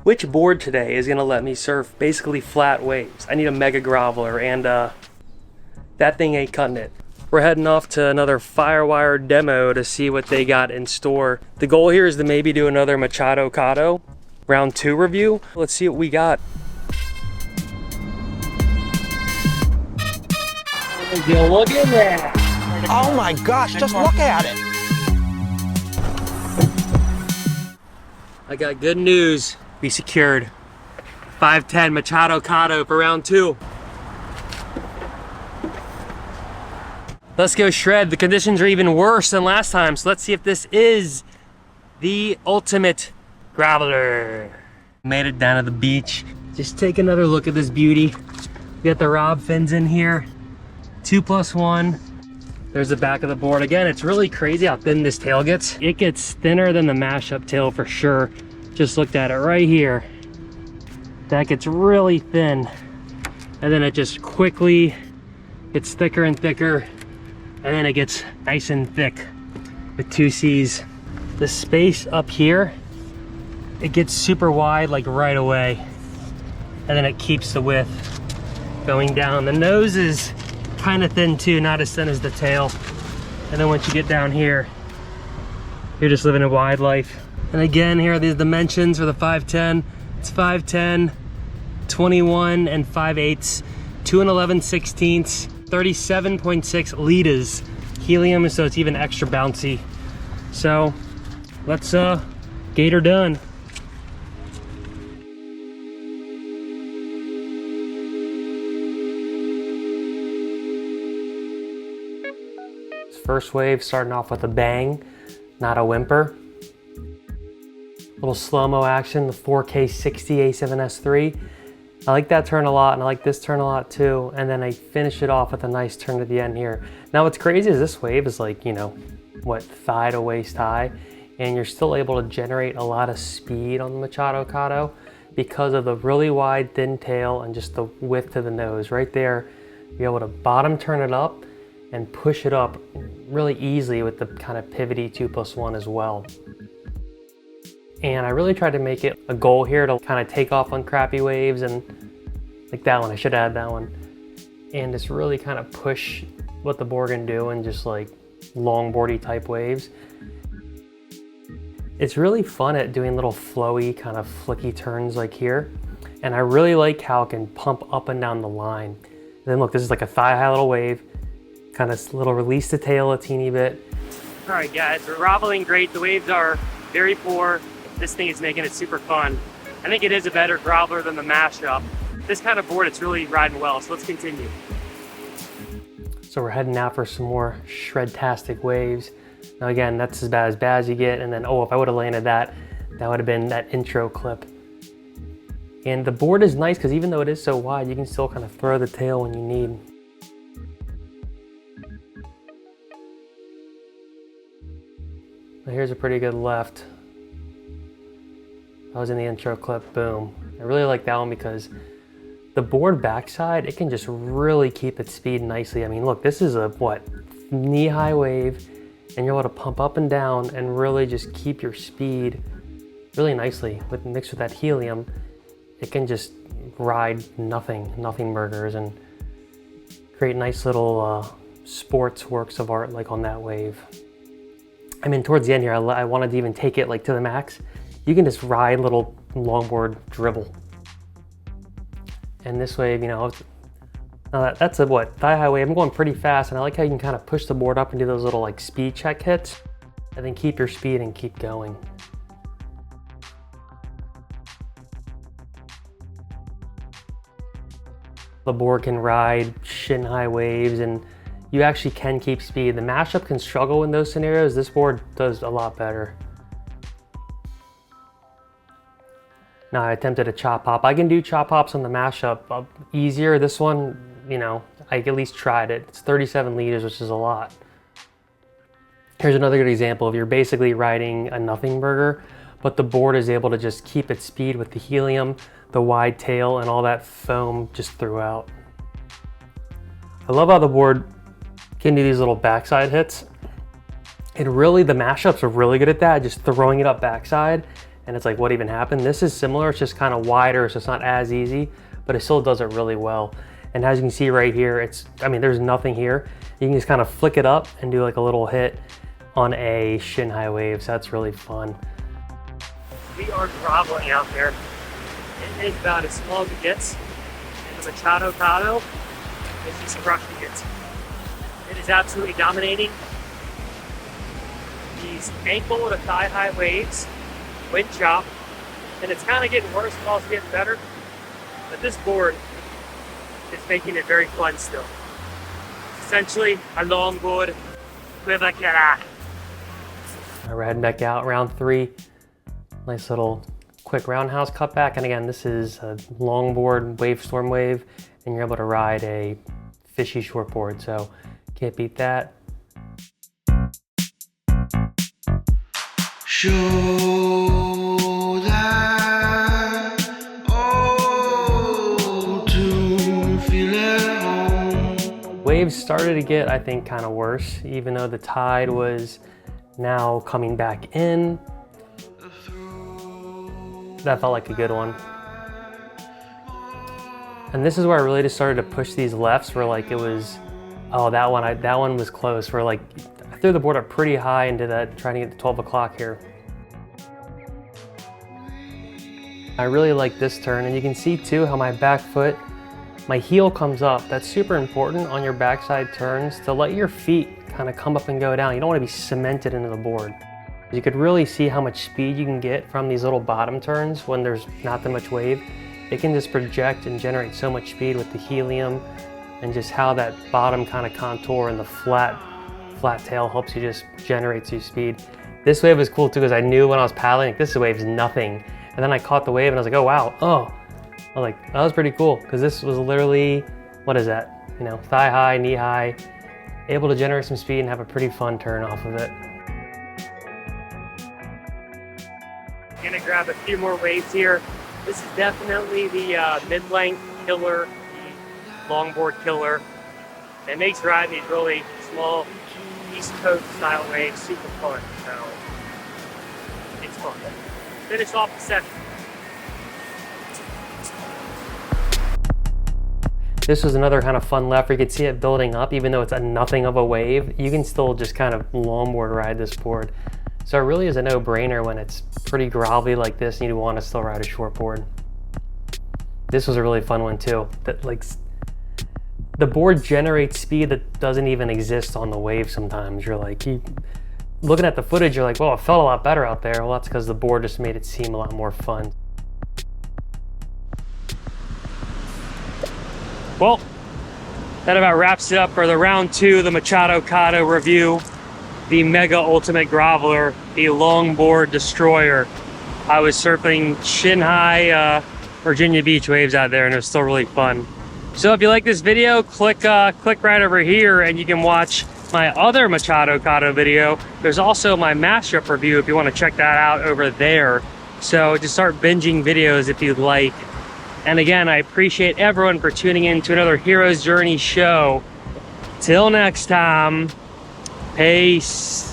Which board today is gonna let me surf basically flat waves? I need a mega groveler, and that thing ain't cutting it. We're heading off to another Firewire demo to see what they got in store. The goal here is to maybe do another Machabocado round 2 review. Let's see what we got. Look at that. Oh my gosh, just look at it. I got good news. We secured 510 Machabocado for round 2. Let's go shred. The conditions are even worse than last time, so let's see if this is the ultimate groveler. Made it down to the beach. Just take another look at this beauty. We got the rob fins in here. 2+1. There's the back of the board. Again, it's really crazy how thin this tail gets. It gets thinner than the mashup tail for sure. Just looked at it right here. That gets really thin. And then it just quickly gets thicker and thicker. And then it gets nice and thick with 2 C's. The space up here, it gets super wide like right away. And then it keeps the width going down. The nose is kind of thin too, not as thin as the tail. And then once you get down here, you're just living a wide life. And again, here are the dimensions for the 510. It's 510, 21 and 5/8, 2 and 11/16, 37.6 liters helium, so it's even extra bouncy. So let's get her done. First wave starting off with a bang, not a whimper. Little slow-mo action, the 4K 60 A7S3. I like that turn a lot, and I like this turn a lot too. And then I finish it off with a nice turn at the end here. Now what's crazy is this wave is like, you know, what, thigh to waist high, and you're still able to generate a lot of speed on the Machabocado because of the really wide thin tail and just the width to the nose. Right there, you're able to bottom turn it up and push it up really easily with the kind of pivoty 2+1 as well. And I really tried to make it a goal here to kind of take off on crappy waves, and like that one, I should add that one. And just really kind of push what the board can do in just like longboardy type waves. It's really fun at doing little flowy kind of flicky turns like here. And I really like how it can pump up and down the line. And then look, this is like a thigh high little wave. Kind of little release the tail a teeny bit. All right guys, we're groveling great. The waves are very poor. This thing is making it super fun. I think it is a better groveler than the mashup. This kind of board, it's really riding well, so let's continue. So we're heading out for some more shred-tastic waves. Now again, that's as bad as you get, and then, oh, if I would have landed that, that would have been that intro clip. And the board is nice because even though it is so wide, you can still kind of throw the tail when you need. Here's a pretty good left. I was in the intro clip, boom. I really like that one because the board backside, it can just really keep its speed nicely. I mean, look, this is a, what, knee-high wave, and you're able to pump up and down and really just keep your speed really nicely. Mixed with that helium, it can just ride nothing burgers and create nice little sports works of art like on that wave. I mean, towards the end here, I wanted to even take it like to the max. You can just ride little longboard dribble. And this wave, you know, that's a what, thigh high wave. I'm going pretty fast, and I like how you can kind of push the board up and do those little like speed check hits, and then keep your speed and keep going. The board can ride shin high waves, and you actually can keep speed. The mashup can struggle in those scenarios. This board does a lot better. Now I attempted a chop hop. I can do chop hops on the mashup easier. This one, you know, I at least tried it. It's 37 liters, which is a lot. Here's another good example of you're basically riding a nothing burger, but the board is able to just keep its speed with the helium, the wide tail, and all that foam just throughout. I love how the board can do these little backside hits. And really, the mashups are really good at that, just throwing it up backside and it's like, what even happened? This is similar, it's just kind of wider, so it's not as easy, but it still does it really well. And as you can see right here, I mean, there's nothing here. You can just kind of flick it up and do like a little hit on a shin high wave, so that's really fun. We are groveling out there. It is about as small as it gets. And the Machado is just crushing it. It is absolutely dominating. These ankle to thigh high waves, wind chop, and it's kind of getting worse, but also getting better. But this board is making it very fun still. It's essentially a longboard with a killer. We're heading back out, round 3. Nice little quick roundhouse cutback. And again, this is a longboard wave storm wave, and you're able to ride a fishy shortboard, so can't beat that. Show that old tune, feel at home. Waves started to get, I think, kind of worse, even though the tide was now coming back in. That felt like a good one. And this is where I really just started to push these lefts, where like it was, oh, that one was close, where like I threw the board up pretty high into that, trying to get to 12 o'clock here. I really like this turn, and you can see too how my back foot, my heel comes up. That's super important on your backside turns, to let your feet kind of come up and go down. You don't want to be cemented into the board. You could really see how much speed you can get from these little bottom turns when there's not that much wave. It can just project and generate so much speed with the helium, and just how that bottom kind of contour and the flat tail helps you just generate some speed. This wave was cool too, because I knew when I was paddling, like, this wave's nothing. And then I caught the wave and I was like, oh wow, oh. I was like, that was pretty cool, because this was literally, what is that? You know, thigh high, knee high, able to generate some speed and have a pretty fun turn off of it. I'm gonna grab a few more waves here. This is definitely the mid-length killer, the longboard killer. It makes riding these really small East Coast style waves super fun, so it's fun. Finish off the session. This was another kind of fun left where you could see it building up, even though it's a nothing of a wave. You can still just kind of longboard ride this board. So it really is a no-brainer when it's pretty grovelly like this and you want to still ride a shortboard. This was a really fun one too. That, like, the board generates speed that doesn't even exist on the wave sometimes. You're like, looking at the footage, you're like, well, it felt a lot better out there. Well, that's because the board just made it seem a lot more fun. Well, that about wraps it up for the round 2 of the Macado review. The Mega Ultimate Groveler, the Longboard Destroyer. I was surfing shin-high Virginia Beach waves out there, and it was still really fun. So if you like this video, click right over here, and you can watch my other Macado video. There's also my mashup review if you want to check that out over there. So just start binging videos if you'd like. And again, I appreciate everyone for tuning in to another Hero's Journey show. Till next time. Peace.